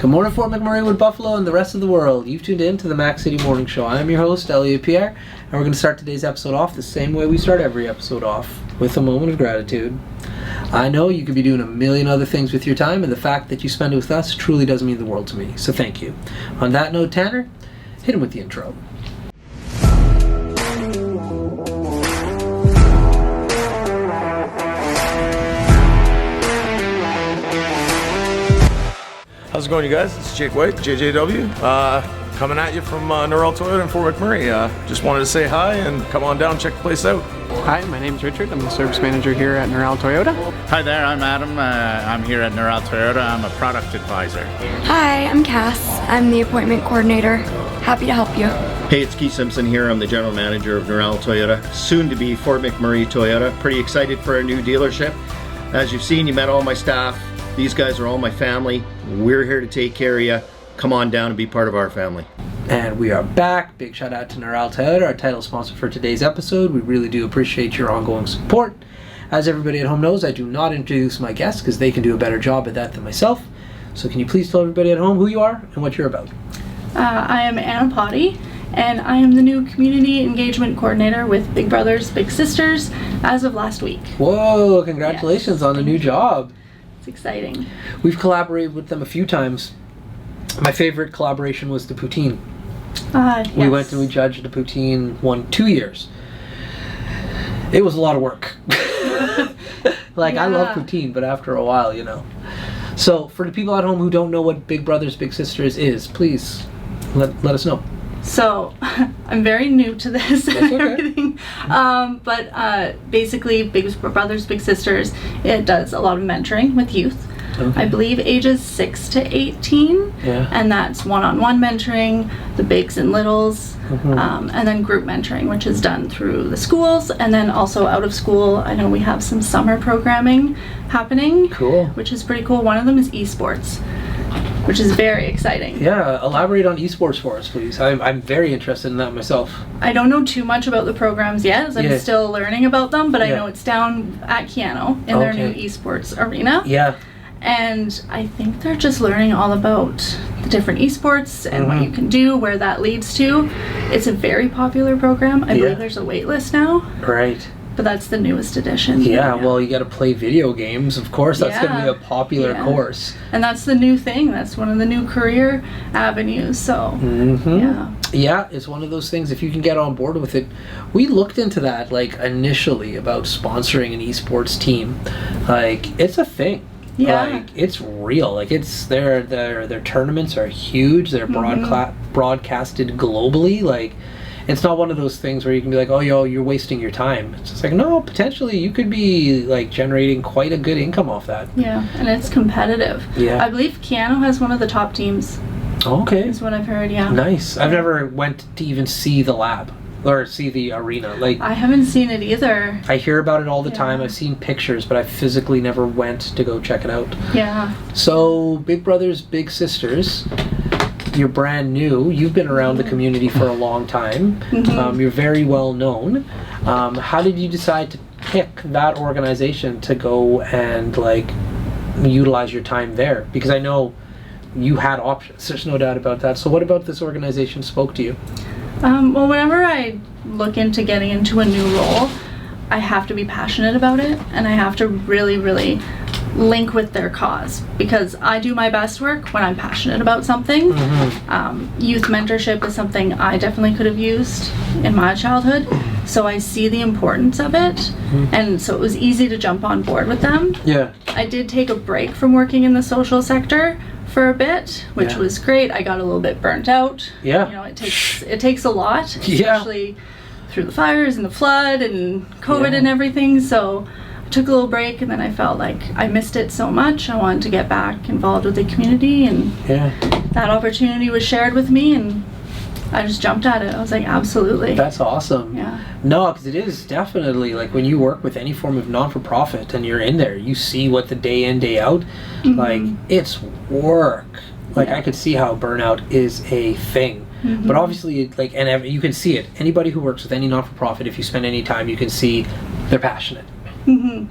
Good morning, Fort McMurray, Wood Buffalo, and the rest of the world. You've tuned in to the Mac City Morning Show. I'm your host, Elliot Pierre, and we're going to start today's episode off the same way we start every episode off, with a moment of gratitude. I know you could be doing a million other things with your time, and the fact that you spend it with us truly does mean the world to me, so thank you. On that note, Tanner, hit him with the intro. How's it going, you guys? It's Jake White, JJW, coming at you from Norrell Toyota in Fort McMurray. Just wanted to say hi and come on down, check the place out. Hi, my name's Richard. I'm the service manager here at Norrell Toyota. Hi there, I'm Adam. I'm here at Norrell Toyota. I'm a product advisor. Hi, I'm Cass. I'm the appointment coordinator. Happy to help you. Hey, it's Keith Simpson here. I'm the general manager of Norrell Toyota, soon to be Fort McMurray Toyota. Pretty excited for our new dealership. As you've seen, you met all my staff. These guys are all my family. We're here to take care of you. Come on down and be part of our family. And we are back. Big shout out to Norrell Toyota, our title sponsor for today's episode. We really do appreciate your ongoing support. As everybody at home knows, I do not introduce my guests because they can do a better job at that than myself. So can you please tell everybody at home who you are and what you're about? I am Anna Pottie, and I am the new Community Engagement Coordinator with Big Brothers Big Sisters as of last week. Whoa, congratulations on the new job. It's exciting. We've collaborated with them a few times. My favorite collaboration was the poutine. Yes. We went and we judged the poutine 2 years. It was a lot of work. I love poutine, but after a while, you know. So for the people at home who don't know what Big Brothers Big Sisters is, please let us know. So, I'm very new to this and okay. everything, but basically Big Brothers Big Sisters, it does a lot of mentoring with youth. Okay. I believe ages 6 to 18, and that's one-on-one mentoring, the bigs and littles, and then group mentoring, which is done through the schools, and then also out of school. I know we have some summer programming happening, which is pretty cool. One of them is esports, which is very exciting. Yeah, elaborate on esports for us, please. I'm very interested in that myself. I don't know too much about the programs yet, as I'm still learning about them, but I know it's down at Keano in their new esports arena. Yeah. And I think they're just learning all about the different esports and what you can do, where that leads to. It's a very popular program. I believe there's a wait list now. Right. But that's the newest edition. Yeah, well, you got to play video games. Of course, that's going to be a popular course. And that's the new thing. That's one of the new career avenues. So, Yeah, it's one of those things, if you can get on board with it. We looked into that, initially about sponsoring an esports team. It's a thing. Yeah. It's real. It's their tournaments are huge. They're broadcasted globally. It's not one of those things where you can be like, oh, you're wasting your time. It's just no, potentially you could be generating quite a good income off that. Yeah, and it's competitive. Yeah. I believe Keano has one of the top teams. Okay. Is what I've heard, yeah. Nice. I've never went to even see the lab or see the arena. I haven't seen it either. I hear about it all the time. I've seen pictures, but I physically never went to go check it out. Yeah. So, Big Brothers Big Sisters, you're brand new. You've been around the community for a long time. You're very well known. How did you decide to pick that organization to go and utilize your time there? Because I know you had options. There's no doubt about that. So what about this organization spoke to you? Well, whenever I look into getting into a new role, I have to be passionate about it, and I have to really, really link with their cause, because I do my best work when I'm passionate about something. Youth mentorship is something I definitely could have used in my childhood, so I see the importance of it, and so it was easy to jump on board with them. Yeah. I did take a break from working in the social sector for a bit, which was great. I got a little bit burnt out. Yeah. It takes a lot, especially through the fires and the flood and COVID and everything. So I took a little break, and then I felt like I missed it so much. I wanted to get back involved with the community, and that opportunity was shared with me, and I just jumped at it. I was like, absolutely. That's awesome. Yeah. No, because it is definitely when you work with any form of non-for-profit and you're in there, you see what the day in, day out, it's work. I could see how burnout is a thing. But obviously, and you can see it. Anybody who works with any non-for-profit, if you spend any time, you can see they're passionate.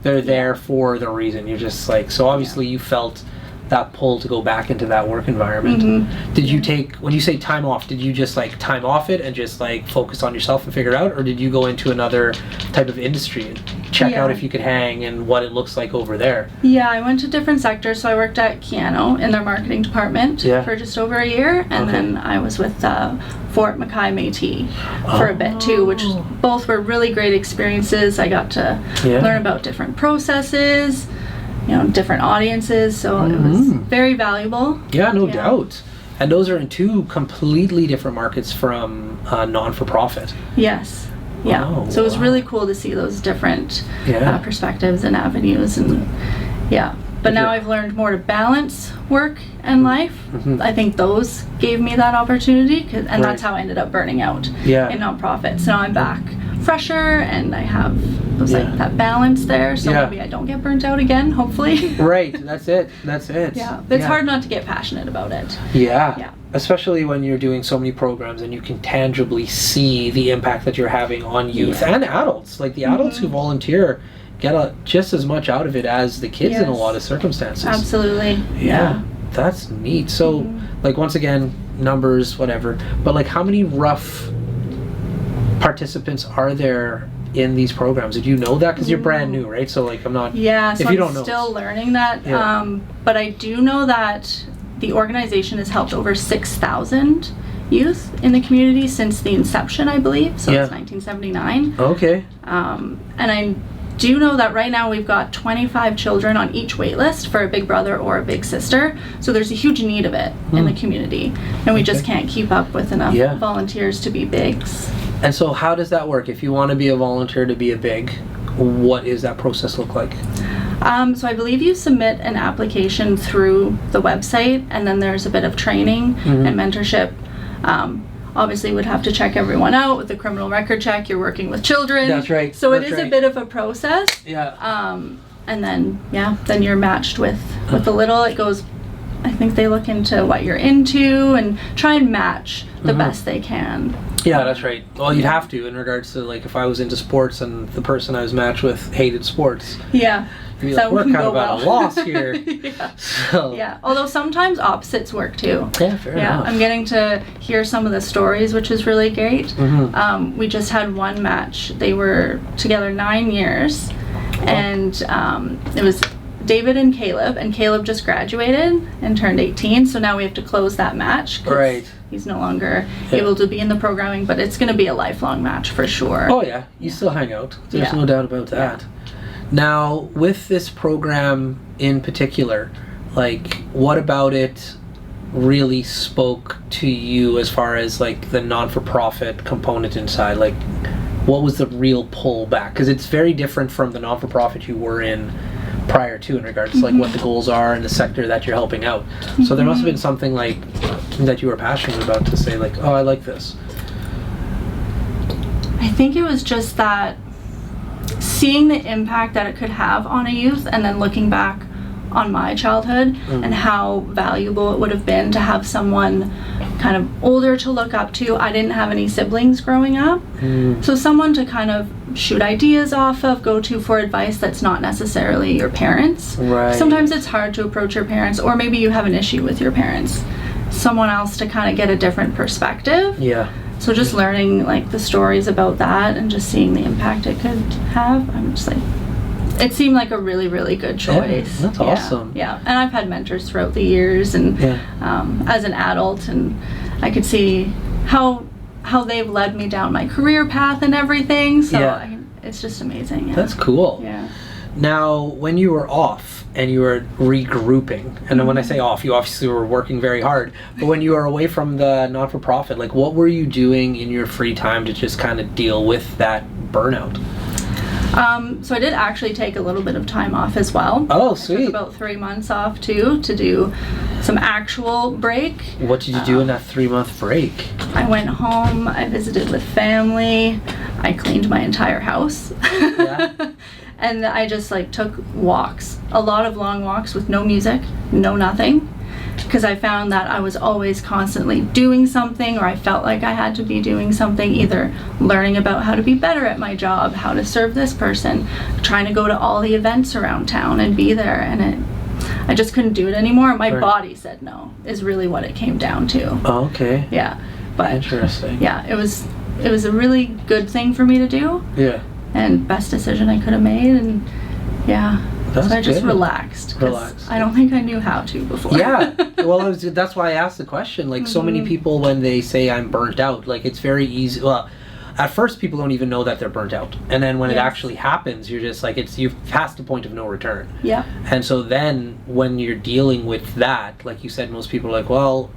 They're there for the reason. You're just so obviously you felt that pull to go back into that work environment. Did you take, when you say time off, did you just like time off it and just like focus on yourself and figure it out, or did you go into another type of industry and check out if you could hang and what it looks like over there? Yeah, I went to different sectors. So I worked at Keano in their marketing department for just over a year, and then I was with Fort Mackay Métis for a bit too, which both were really great experiences. I got to learn about different processes, you know, different audiences, so it was very valuable. Yeah, no doubt. And those are in two completely different markets from non-for-profit. Yes. Yeah. Oh, so it was really cool to see those different perspectives and avenues, and But now I've learned more to balance work and life. I think those gave me that opportunity, and that's how I ended up burning out in nonprofits. Now I'm back fresher, and I have those, like that balance there, so maybe I don't get burnt out again, hopefully. Right, that's it. Yeah, it's hard not to get passionate about it. Yeah, especially when you're doing so many programs and you can tangibly see the impact that you're having on youth and adults. Like the adults who volunteer get just as much out of it as the kids in a lot of circumstances. Absolutely. Yeah, that's neat. So like, once again, numbers, whatever, but like, how many rough participants are there in these programs? Did you know that? Because you're brand new, right? So like, I'm not, so if you don't I'm know, still learning that. But I do know that the organization has helped over 6,000 youth in the community since the inception, I believe. So it's 1979. Okay. And I do know that right now we've got 25 children on each wait list for a big brother or a big sister. So there's a huge need of it in the community, and we just can't keep up with enough volunteers to be bigs. And so how does that work? If you want to be a volunteer to be a big, what is that process look like? So I believe you submit an application through the website, and then there's a bit of training and mentorship. Obviously would have to check everyone out with the criminal record check. You're working with children. That's right. So it is a bit of a process. Yeah. And then then you're matched with the little. It goes, I think they look into what you're into and try and match the best they can. Yeah, that's right. Well, you'd have to, in regards to, like, if I was into sports and the person I was matched with hated sports. Yeah. You'd be like, we're kind of at a loss here. So. Yeah. Although sometimes opposites work too. Yeah, fair enough. I'm getting to hear some of the stories, which is really great. We just had one match. They were together 9 years, and it was David and Caleb just graduated and turned 18, so now we have to close that match. Right. He's no longer able to be in the programming, but it's going to be a lifelong match for sure. Oh yeah, you still hang out. There's no doubt about that. Now, with this program in particular, like, what about it really spoke to you as far as like the non-for-profit component inside? Like, what was the real pull back? Because it's very different from the non-for-profit you were in prior to, in regards to like what the goals are and the sector that you're helping out. So there must have been something like that you were passionate about to say like, oh, I like this. I think it was just that seeing the impact that it could have on a youth, and then looking back on my childhood and how valuable it would have been to have someone kind of older to look up to. I didn't have any siblings growing up, so someone to kind of shoot ideas off of, go to for advice that's not necessarily your parents. Right. Sometimes it's hard to approach your parents, or maybe you have an issue with your parents. Someone else to kind of get a different perspective. Yeah. So just learning like the stories about that and just seeing the impact it could have, I'm just like, it seemed like a really, really good choice. Yeah, that's awesome. Yeah, and I've had mentors throughout the years, and as an adult, and I could see how they've led me down my career path and everything. So it's just amazing. Yeah. That's cool. Yeah. Now, when you were off and you were regrouping, and when I say off, you obviously were working very hard, but when you were away from the not-for-profit, like, what were you doing in your free time to just kind of deal with that burnout? So I did actually take a little bit of time off as well. Oh, sweet. I took about 3 months off too, to do some actual break. What did you do in that 3-month break? I went home, I visited with family, I cleaned my entire house. Yeah. And I just like took walks, a lot of long walks with no music, no nothing. Because I found that I was always constantly doing something, or I felt like I had to be doing something, either learning about how to be better at my job, how to serve this person, trying to go to all the events around town and be there. And I just couldn't do it anymore. My body said no, is really what it came down to. Oh, okay. Yeah. But interesting. yeah, it was a really good thing for me to do. Yeah. And best decision I could have made, and yeah. That's so I just good. relaxed. I don't think I knew how to before. Yeah. Well, that's why I asked the question. Like, so many people, when they say I'm burnt out, like, it's very easy. Well, at first people don't even know that they're burnt out, and then when it actually happens, you're just like, you've passed the point of no return. Yeah. And so then when you're dealing with that, like you said, most people are like, well,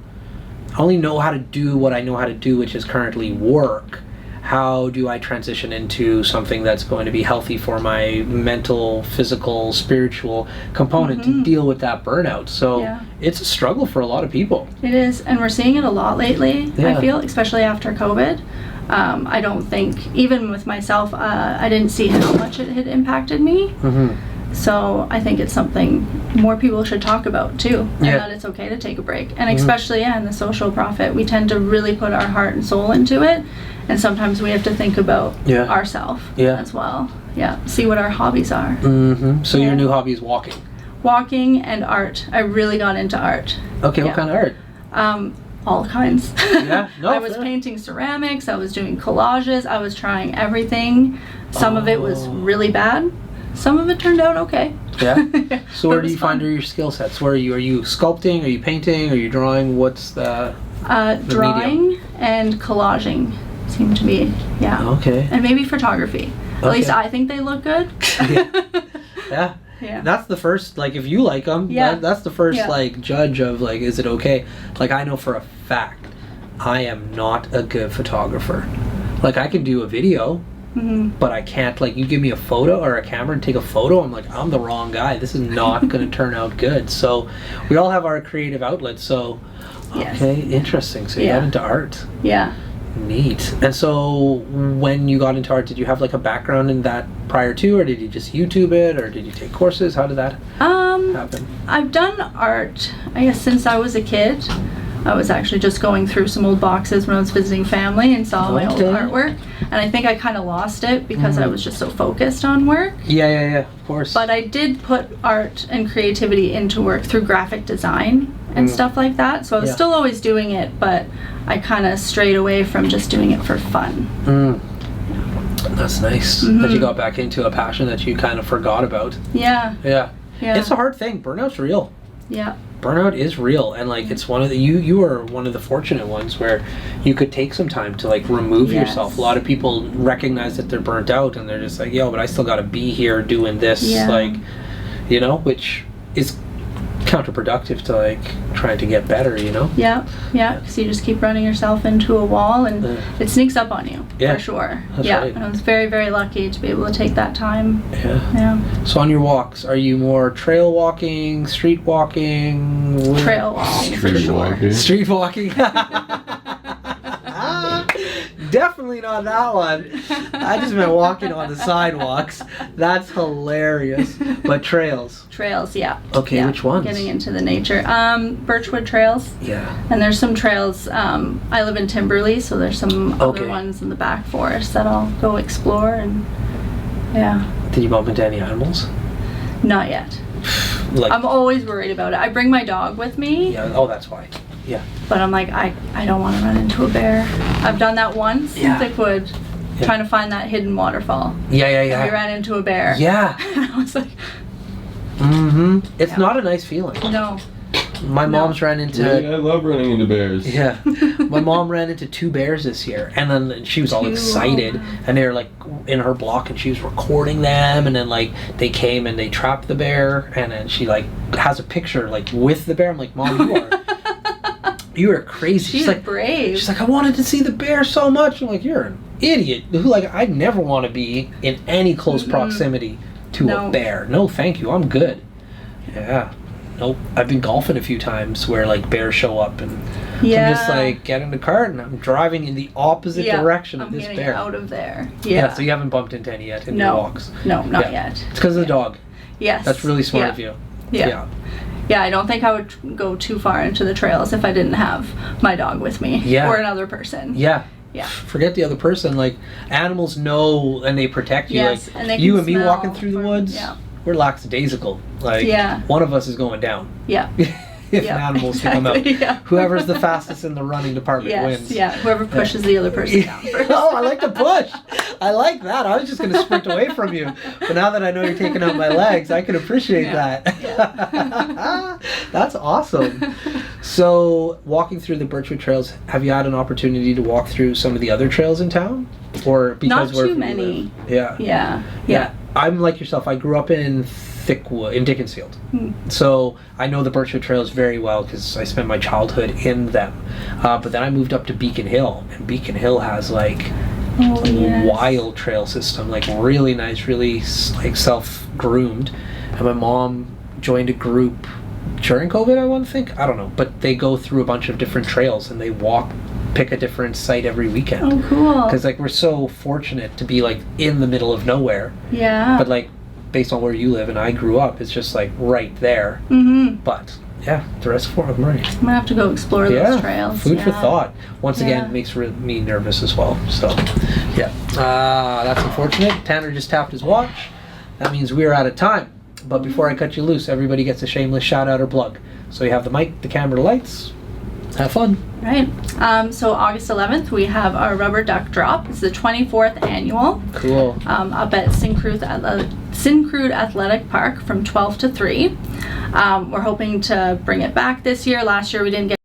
I only know how to do what I know how to do, which is currently work. How do I transition into something that's going to be healthy for my mental, physical, spiritual component to deal with that burnout? So it's a struggle for a lot of people. It is, and we're seeing it a lot lately, I feel, especially after COVID. I don't think, even with myself, I didn't see how much it had impacted me. So I think it's something more people should talk about too, and that it's okay to take a break. And especially in the social profit, we tend to really put our heart and soul into it, and sometimes we have to think about ourselves as well. Yeah, see what our hobbies are. So your new hobby is walking? Walking and art. I really got into art. Okay, what kind of art? All kinds. Yeah, no, I was painting ceramics, I was doing collages, I was trying everything. Some of it was really bad. Some of it turned out okay. Yeah. So where do you find your skill sets? Where are you? Are you sculpting? Are you painting? Are you drawing? What's the drawing medium? And collaging seem to be Okay. And maybe photography. At least I think they look good. Yeah. Yeah. That's the first, like, if you like them, that's the first, like, judge of, like, is it okay? Like, I know for a fact I am not a good photographer. Like, I can do a video, but I can't, like, you give me a photo or a camera and take a photo, I'm like, I'm the wrong guy. This is not going to turn out good. So we all have our creative outlets. So, okay, interesting. So you got into art. Yeah. Neat. And so when you got into art, did you have like a background in that prior to, or did you just YouTube it, or did you take courses? How did that happen? I've done art, I guess, since I was a kid. I was actually just going through some old boxes when I was visiting family and saw my old artwork, and I think I kind of lost it because I was just so focused on work. Yeah, of course. But I did put art and creativity into work through graphic design and stuff like that, so I was still always doing it, but I kind of strayed away from just doing it for fun. That's nice that you got back into a passion that you kind of forgot about. Yeah. It's a hard thing. Burnout's real. Yeah. Burnout is real, and like it's one of the you are one of the fortunate ones where you could take some time to like remove yourself. A lot of people recognize that they're burnt out and they're just like, yo, but I still got to be here doing this, like, you know, which is counterproductive to like trying to get better, you know. Yeah, because you just keep running yourself into a wall, and it sneaks up on you for sure. That's right. And I was very, very lucky to be able to take that time. Yeah. So on your walks, are you more trail walking, street walking? Trail walking. Street walking. Definitely not that one. I just meant walking on the sidewalks. That's hilarious. But trails. Trails, yeah. Okay, which ones? Getting into the nature. Birchwood trails. Yeah. And there's some trails. I live in Timberley, so there's some other ones in the back forest that I'll go explore, and Did you bump into any animals? Not yet. Like, I'm always worried about it. I bring my dog with me. Yeah. Oh, that's why. Yeah. But I'm like, I don't want to run into a bear. I've done that once in Thickwood, trying to find that hidden waterfall. Yeah. And we ran into a bear. Yeah. And I was like, It's not a nice feeling. No. My mom's ran into... I love running into bears. Yeah. My mom ran into 2 bears this year, and then she was all excited, and they were like in her block, and she was recording them, and then like they came and they trapped the bear, and then she like has a picture like with the bear. I'm like, Mom, you are crazy. She's like brave. She's like, I wanted to see the bear so much. I'm like, you're an idiot. Like, I'd never want to be in any close proximity to a bear. No, thank you. I'm good. Yeah. Nope. I've been golfing a few times where like bears show up, and I'm just like, get in the cart and I'm driving in the opposite direction of this bear. I'm getting out of there. Yeah. So you haven't bumped into any yet in your walks? No, not yet. It's because of the dog. Yes. That's really smart of you. Yeah, I don't think I would go too far into the trails if I didn't have my dog with me or another person. Yeah. Forget the other person. Like, animals know and they protect you. Yes, like and they you can and me smell walking through the woods. Yeah. we're lackadaisical. Like, Yeah. one of us is going down. Yeah. If Yeah, an animal's to come out. exactly, yeah. Whoever's the fastest in the running department Yes, wins. yeah. Whoever pushes the other person down first. Oh, I like the push. I like that. I was just going to sprint away from you. But now that I know you're taking out my legs, I can appreciate that. That's awesome. So, walking through the Birchwood trails, have you had an opportunity to walk through some of the other trails in town? Or because Not wherever too you live? many. Yeah. Yeah. I'm like yourself. I grew up in Thickwood, in Dickinsfield. So I know the Birchwood trails very well because I spent my childhood in them. But then I moved up to Beacon Hill, and Beacon Hill has like wild trail system, like really nice, really like self-groomed. And my mom joined a group during COVID, I want to think. I don't know, but they go through a bunch of different trails and they pick a different site every weekend. Oh, cool. Because like we're so fortunate to be like in the middle of nowhere. Yeah. But like based on where you live and I grew up, it's just like right there. Mm-hmm. But yeah, the rest of Fort McMurray. I'm gonna have to go explore those trails. Food for thought. Once again, Yeah. it makes me nervous as well. So yeah, that's unfortunate. Tanner just tapped his watch. That means we're out of time. But before I cut you loose, everybody gets a shameless shout out or plug. So you have the mic, the camera, the lights. Have fun. Right. So August 11th, we have our Rubber Duck Drop. It's the 24th annual. Cool. Up at Syncrude Athletic Park from 12 to 3. We're hoping to bring it back this year. Last year we didn't get